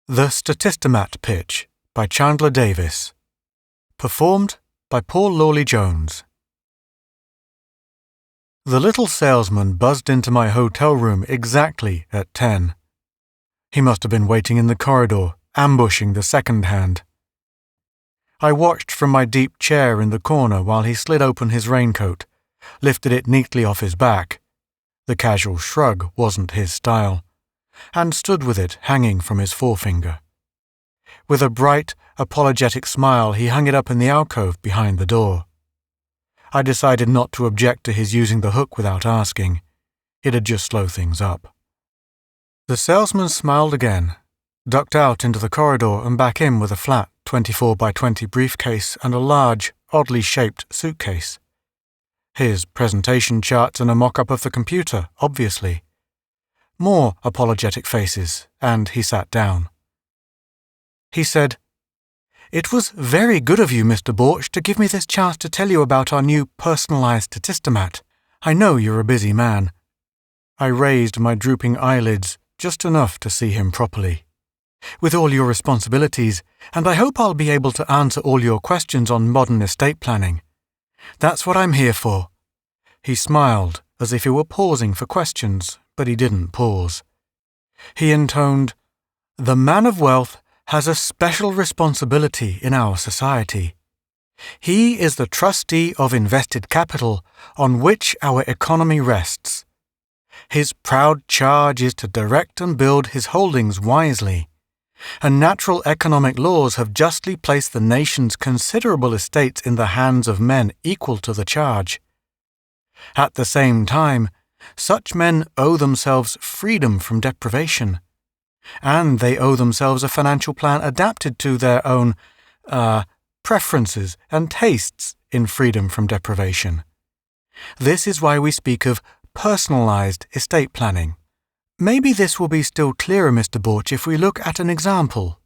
The Statistomat Pitch by Chandler Davis. Performed by Paul Lawley-Jones. The little salesman buzzed into my hotel room exactly at 10. He must have been waiting in the corridor, ambushing the second hand. I watched from my deep chair in the corner while he slid open his raincoat, lifted it neatly off his back — the casual shrug wasn't his style — and stood with it hanging from his forefinger. With a bright, apologetic smile, he hung it up in the alcove behind the door. I decided not to object to his using the hook without asking. It'd just slow things up. The salesman smiled again, ducked out into the corridor and back in with a flat 24x20 briefcase and a large, oddly shaped suitcase. His presentation charts and a mock-up of the computer, obviously. More apologetic faces, and he sat down. He said, "It was very good of you, Mr. Borch, to give me this chance to tell you about our new personalized statistomat. I know you're a busy man." I raised my drooping eyelids just enough to see him properly. "With all your responsibilities, and I hope I'll be able to answer all your questions on modern estate planning. That's what I'm here for." He smiled as if he were pausing for questions, but he didn't pause. He intoned, "The man of wealth has a special responsibility in our society. He is the trustee of invested capital on which our economy rests. His proud charge is to direct and build his holdings wisely, and natural economic laws have justly placed the nation's considerable estates in the hands of men equal to the charge. At the same time, such men owe themselves freedom from deprivation, and they owe themselves a financial plan adapted to their own, preferences and tastes in freedom from deprivation. This is why we speak of personalized estate planning. Maybe this will be still clearer, Mr. Borch, if we look at an example."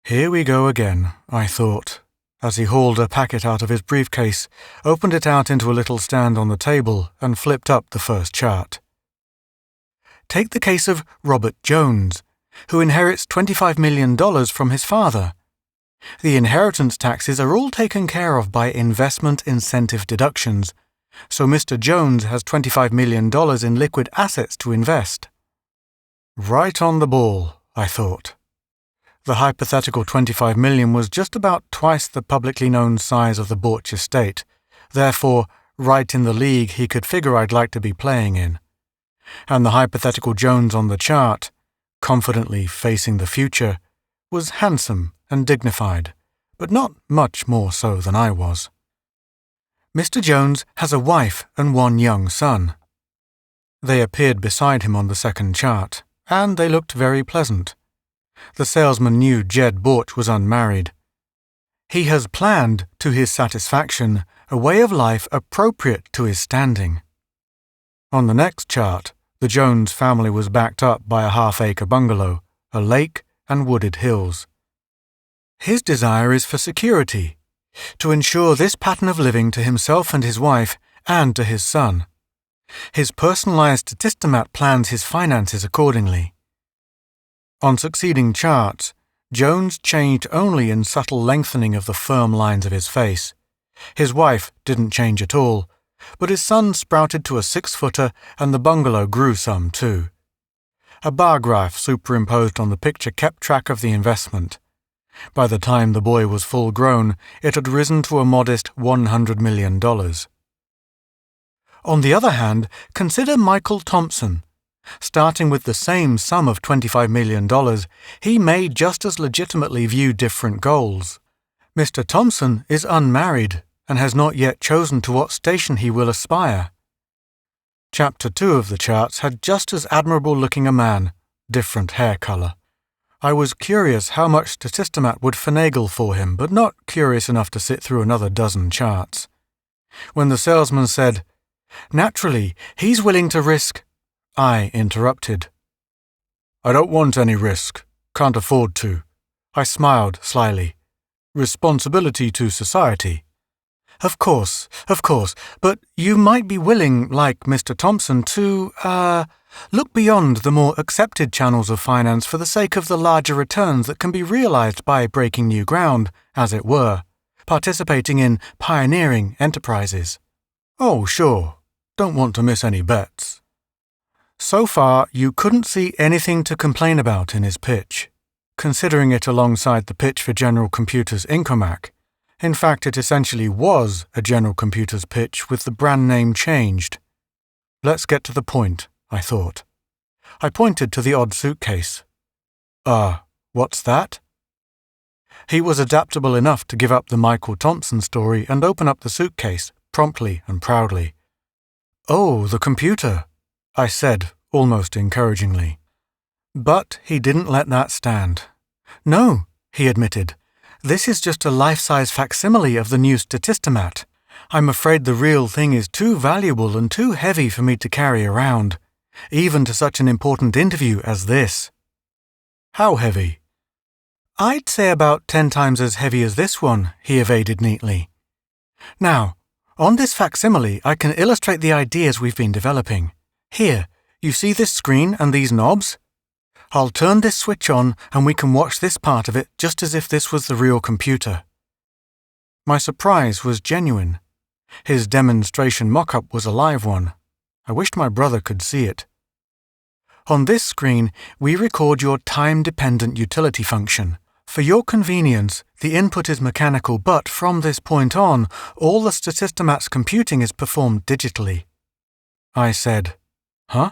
Here we go again, I thought, as he hauled a packet out of his briefcase, opened it out into a little stand on the table, and flipped up the first chart. Take the case of Robert Jones, who inherits $25 million from his father. The inheritance taxes are all taken care of by investment incentive deductions, so Mr. Jones has $25 million in liquid assets to invest. Right on the ball, I thought. The hypothetical $25 million was just about twice the publicly known size of the Borch estate, therefore right in the league he could figure I'd like to be playing in. And the hypothetical Jones on the chart, confidently facing the future, was handsome and dignified, but not much more so than I was. Mr. Jones has a wife and one young son. They appeared beside him on the second chart, and they looked very pleasant. The salesman knew Jed Borch was unmarried. He has planned, to his satisfaction, a way of life appropriate to his standing. On the next chart, the Jones family was backed up by a half-acre bungalow, a lake, and wooded hills. His desire is for security, to ensure this pattern of living to himself and his wife, and to his son. His personalized statistomat plans his finances accordingly. On succeeding charts, Jones changed only in subtle lengthening of the firm lines of his face. His wife didn't change at all, but his son sprouted to a 6-footer and the bungalow grew some too. A bar graph superimposed on the picture kept track of the investment. By the time the boy was full grown, it had risen to a modest $100 million. On the other hand, consider Michael Thompson. Starting with the same sum of $25 million, he may just as legitimately view different goals. Mr. Thompson is unmarried and has not yet chosen to what station he will aspire. Chapter 2 of the charts had just as admirable-looking a man, different hair color. I was curious how much Statistomat would finagle for him, but not curious enough to sit through another dozen charts. When the salesman said, "Naturally, he's willing to risk," I interrupted. "I don't want any risk. Can't afford to." I smiled slyly. "Responsibility to society." Of course, but you might be willing, like Mr. Thompson, to, look beyond the more accepted channels of finance for the sake of the larger returns that can be realized by breaking new ground, as it were, participating in pioneering enterprises. Oh, sure. Don't want to miss any bets. So far, you couldn't see anything to complain about in his pitch, considering it alongside the pitch for General Computers Incomac. In fact, it essentially was a General Computers pitch with the brand name changed. Let's get to the point, I thought. I pointed to the odd suitcase. What's that? He was adaptable enough to give up the Michael Thompson story and open up the suitcase, promptly and proudly. Oh, the computer, I said, almost encouragingly. But he didn't let that stand. No, he admitted. This is just a life-size facsimile of the new Statistomat. I'm afraid the real thing is too valuable and too heavy for me to carry around, even to such an important interview as this. How heavy? I'd say about 10 times as heavy as this one, he evaded neatly. Now, on this facsimile, I can illustrate the ideas we've been developing. Here, you see this screen and these knobs? I'll turn this switch on and we can watch this part of it just as if this was the real computer. My surprise was genuine. His demonstration mock-up was a live one. I wished my brother could see it. On this screen, we record your time-dependent utility function. For your convenience, the input is mechanical, but from this point on, all the Statistomat's computing is performed digitally. I said, Huh?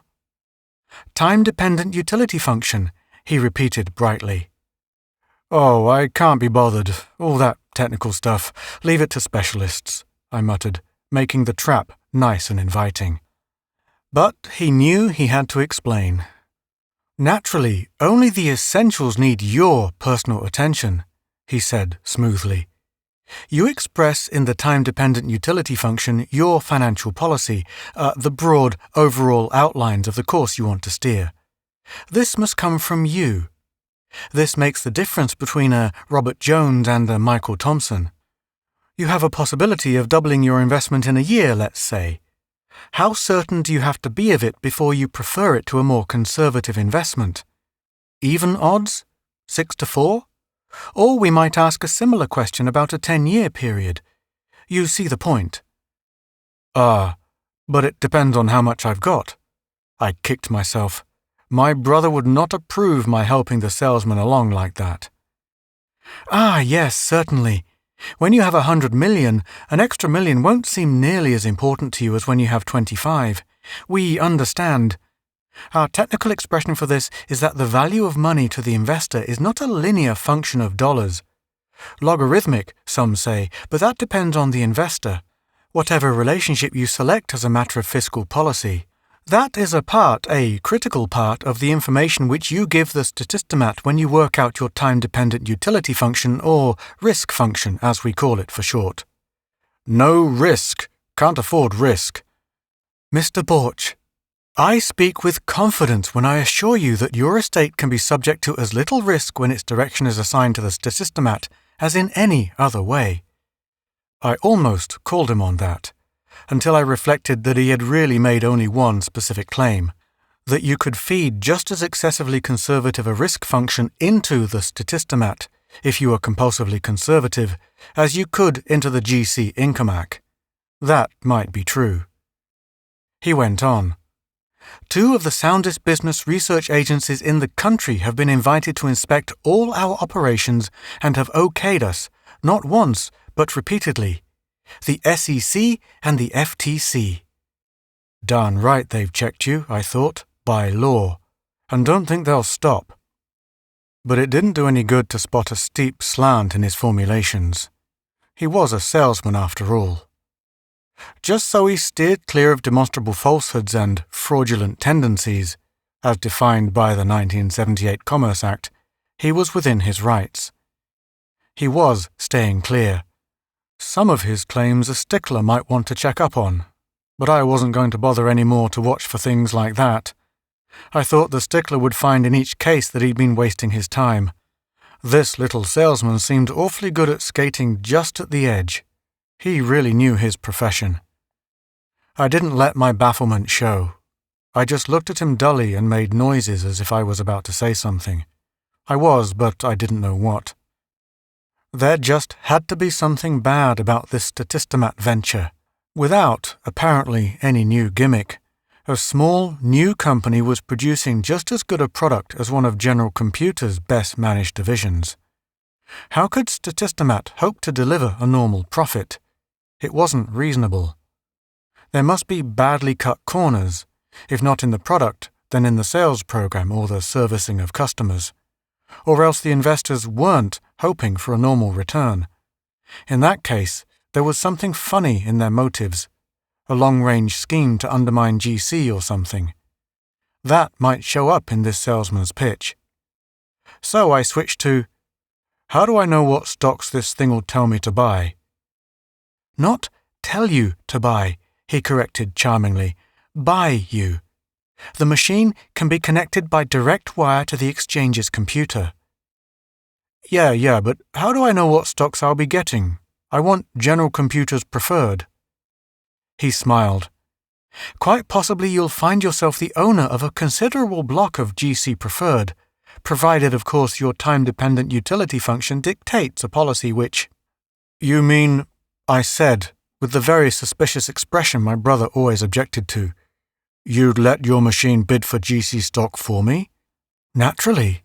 Time-dependent utility function, he repeated brightly. Oh, I can't be bothered. All that technical stuff. Leave it to specialists, I muttered, making the trap nice and inviting. But he knew he had to explain. Naturally, only the essentials need your personal attention, he said smoothly. You express in the time-dependent utility function your financial policy, the broad, overall outlines of the course you want to steer. This must come from you. This makes the difference between a Robert Jones and a Michael Thompson. You have a possibility of doubling your investment in a year, let's say. How certain do you have to be of it before you prefer it to a more conservative investment? Even odds? 6-4? Or we might ask a similar question about a 10-year period. You see the point. But it depends on how much I've got. I kicked myself. My brother would not approve my helping the salesman along like that. Yes, certainly. When you have 100 million, an extra million won't seem nearly as important to you as when you have 25. We understand. Our technical expression for this is that the value of money to the investor is not a linear function of dollars. Logarithmic, some say, but that depends on the investor. Whatever relationship you select as a matter of fiscal policy, that is a critical part of the information which you give the Statistomat when you work out your time-dependent utility function, or risk function, as we call it for short. No risk. Can't afford risk. Mr. Borch, I speak with confidence when I assure you that your estate can be subject to as little risk when its direction is assigned to the Statistomat as in any other way. I almost called him on that, until I reflected that he had really made only one specific claim, that you could feed just as excessively conservative a risk function into the Statistomat, if you were compulsively conservative, as you could into the GC Incomac. That might be true. He went on. 2 of the soundest business research agencies in the country have been invited to inspect all our operations and have okayed us, not once, but repeatedly. The SEC and the FTC. Darn right they've checked you, I thought, by law, and don't think they'll stop. But it didn't do any good to spot a steep slant in his formulations. He was a salesman after all. Just so he steered clear of demonstrable falsehoods and fraudulent tendencies, as defined by the 1978 Commerce Act, he was within his rights. He was staying clear. Some of his claims a stickler might want to check up on, but I wasn't going to bother any more to watch for things like that. I thought the stickler would find in each case that he'd been wasting his time. This little salesman seemed awfully good at skating just at the edge. He really knew his profession. I didn't let my bafflement show. I just looked at him dully and made noises as if I was about to say something. I was, but I didn't know what. There just had to be something bad about this Statistomat venture. Without, apparently, any new gimmick, a small, new company was producing just as good a product as one of General Computer's best-managed divisions. How could Statistomat hope to deliver a normal profit? It wasn't reasonable. There must be badly cut corners, if not in the product, then in the sales program or the servicing of customers. Or else the investors weren't hoping for a normal return. In that case, there was something funny in their motives, a long-range scheme to undermine GC or something. That might show up in this salesman's pitch. So I switched to, how do I know what stocks this thing'll tell me to buy? Not tell you to buy, he corrected charmingly. Buy you. The machine can be connected by direct wire to the exchange's computer. Yeah, but how do I know what stocks I'll be getting? I want General Computer's preferred. He smiled. Quite possibly you'll find yourself the owner of a considerable block of GC preferred, provided, of course, your time-dependent utility function dictates a policy which— You mean, I said, with the very suspicious expression my brother always objected to, you'd let your machine bid for GC stock for me? Naturally.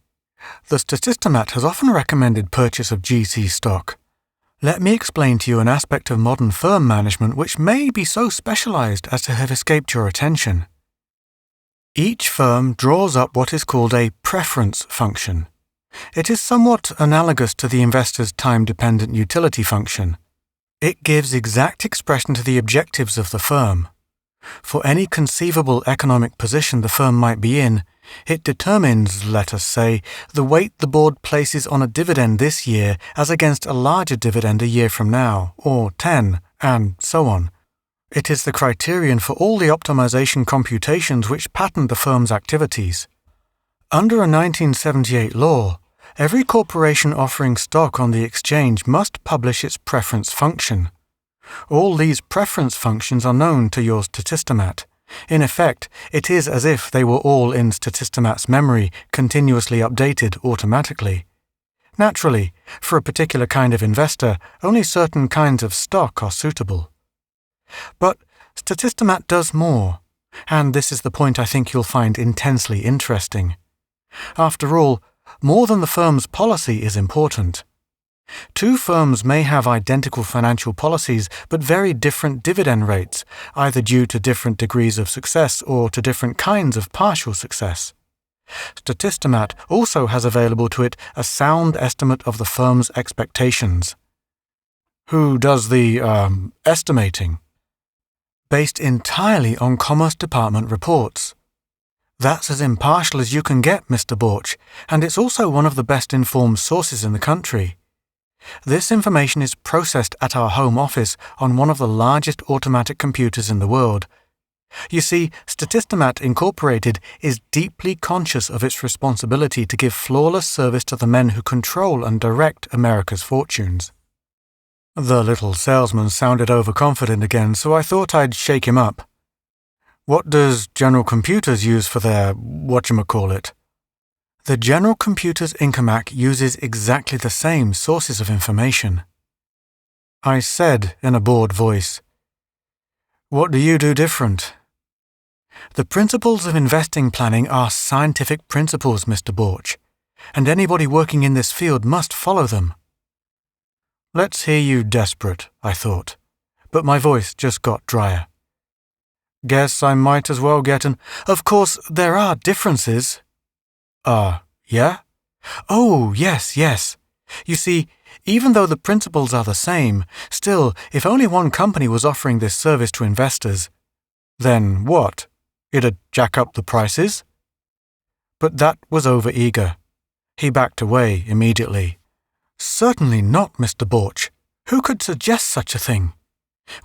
The Statistomat has often recommended purchase of GC stock. Let me explain to you an aspect of modern firm management which may be so specialized as to have escaped your attention. Each firm draws up what is called a preference function. It is somewhat analogous to the investor's time-dependent utility function. It gives exact expression to the objectives of the firm. For any conceivable economic position the firm might be in, it determines, let us say, the weight the board places on a dividend this year as against a larger dividend a year from now, or 10, and so on. It is the criterion for all the optimization computations which pattern the firm's activities. Under a 1978 law, every corporation offering stock on the exchange must publish its preference function. All these preference functions are known to your Statistomat. In effect, it is as if they were all in Statistomat's memory, continuously updated automatically. Naturally, for a particular kind of investor, only certain kinds of stock are suitable. But Statistomat does more, and this is the point I think you'll find intensely interesting. After all, more than the firm's policy is important. Two firms may have identical financial policies but very different dividend rates, either due to different degrees of success or to different kinds of partial success. Statistomat also has available to it a sound estimate of the firm's expectations. Who does the, estimating? Based entirely on Commerce Department reports. That's as impartial as you can get, Mr. Borch, and it's also one of the best-informed sources in the country. This information is processed at our home office on one of the largest automatic computers in the world. You see, Statistomat Incorporated is deeply conscious of its responsibility to give flawless service to the men who control and direct America's fortunes. The little salesman sounded overconfident again, so I thought I'd shake him up. What does General Computers use for their whatchamacallit? The General Computers Incamac uses exactly the same sources of information. I said in a bored voice, What do you do different? The principles of investing planning are scientific principles, Mr. Borch, and anybody working in this field must follow them. Let's hear you desperate, I thought, but my voice just got drier. Guess I might as well get an— Of course, there are differences. Yeah? Oh, yes. You see, even though the principles are the same, still, if only one company was offering this service to investors, then what? It'd jack up the prices? But that was over-eager. He backed away immediately. Certainly not, Mr. Borch. Who could suggest such a thing?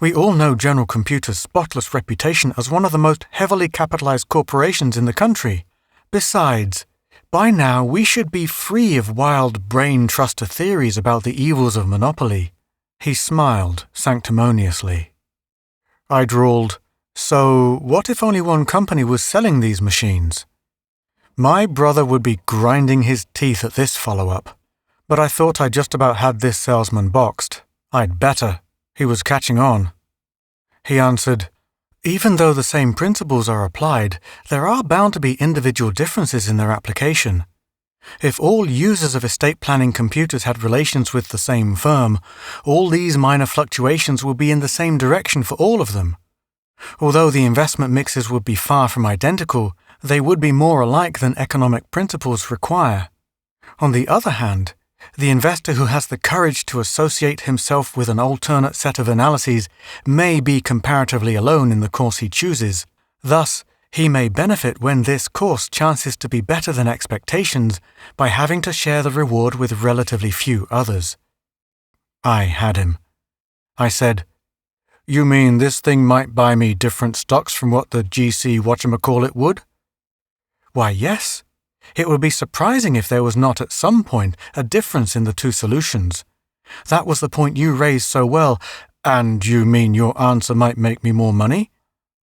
We all know General Computer's spotless reputation as one of the most heavily capitalized corporations in the country. Besides, by now we should be free of wild brain truster theories about the evils of monopoly. He smiled sanctimoniously. I drawled, "So what if only one company was selling these machines?" My brother would be grinding his teeth at this follow-up, but I thought I just about had this salesman boxed. I'd better. He was catching on. He answered, "Even though the same principles are applied, there are bound to be individual differences in their application. If all users of estate planning computers had relations with the same firm, all these minor fluctuations would be in the same direction for all of them. Although the investment mixes would be far from identical, they would be more alike than economic principles require. On the other hand, the investor who has the courage to associate himself with an alternate set of analyses may be comparatively alone in the course he chooses. Thus, he may benefit when this course chances to be better than expectations by having to share the reward with relatively few others." I had him. I said, "You mean this thing might buy me different stocks from what the GC whatchamacallit would?" "Why, yes. It would be surprising if there was not at some point a difference in the two solutions. That was the point you raised so well. And you mean your answer might make me more money?"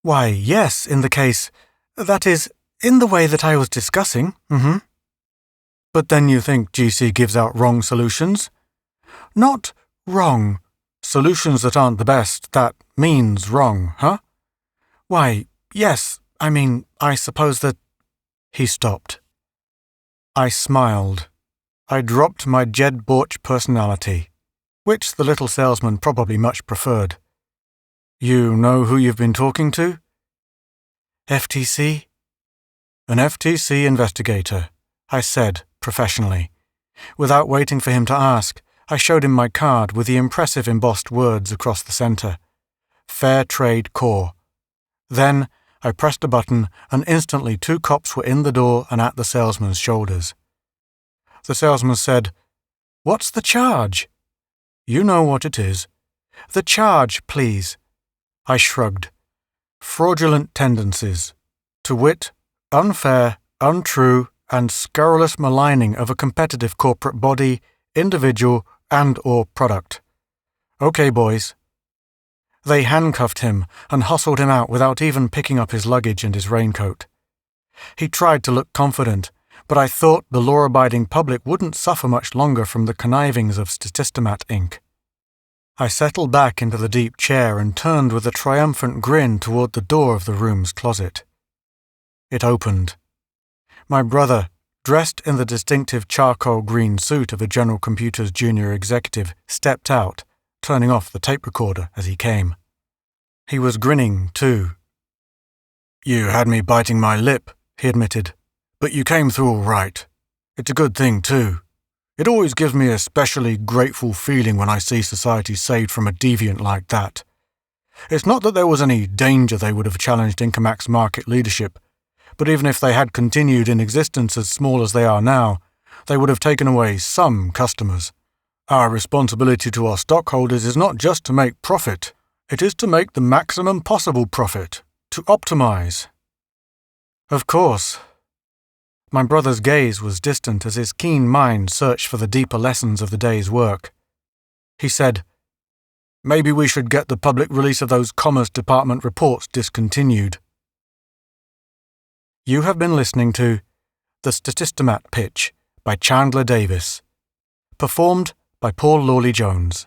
"Why, yes, in the case, that is, in the way that I was discussing, But then you think GC gives out wrong solutions?" "Not wrong. Solutions that aren't the best, that means wrong, huh?" "Why, yes, I suppose that—" He stopped. I smiled. I dropped my Jed Borch personality, which the little salesman probably much preferred. "You know who you've been talking to?" "FTC?" "An FTC investigator," I said professionally. Without waiting for him to ask, I showed him my card with the impressive embossed words across the center. Fair Trade Corps. Then I pressed a button, and instantly 2 cops were in the door and at the salesman's shoulders. The salesman said, "What's the charge?" "You know what it is." "The charge, please." I shrugged. "Fraudulent tendencies, to wit, unfair, untrue, and scurrilous maligning of a competitive corporate body, individual, and/or product. Okay, boys." They handcuffed him and hustled him out without even picking up his luggage and his raincoat. He tried to look confident, but I thought the law-abiding public wouldn't suffer much longer from the connivings of Statistomat Inc. I settled back into the deep chair and turned with a triumphant grin toward the door of the room's closet. It opened. My brother, dressed in the distinctive charcoal green suit of a General Computers junior executive, stepped out, turning off the tape recorder as he came. He was grinning, too. "You had me biting my lip," he admitted, "but you came through all right. It's a good thing, too. It always gives me a specially grateful feeling when I see society saved from a deviant like that. It's not that there was any danger they would have challenged Incomac's market leadership, but even if they had continued in existence as small as they are now, they would have taken away some customers. Our responsibility to our stockholders is not just to make profit, it is to make the maximum possible profit, to optimize." "Of course." My brother's gaze was distant as his keen mind searched for the deeper lessons of the day's work. He said, "Maybe we should get the public release of those Commerce Department reports discontinued." You have been listening to The Statistomat Pitch by Chandler Davis, performed by Paul Lawley Jones.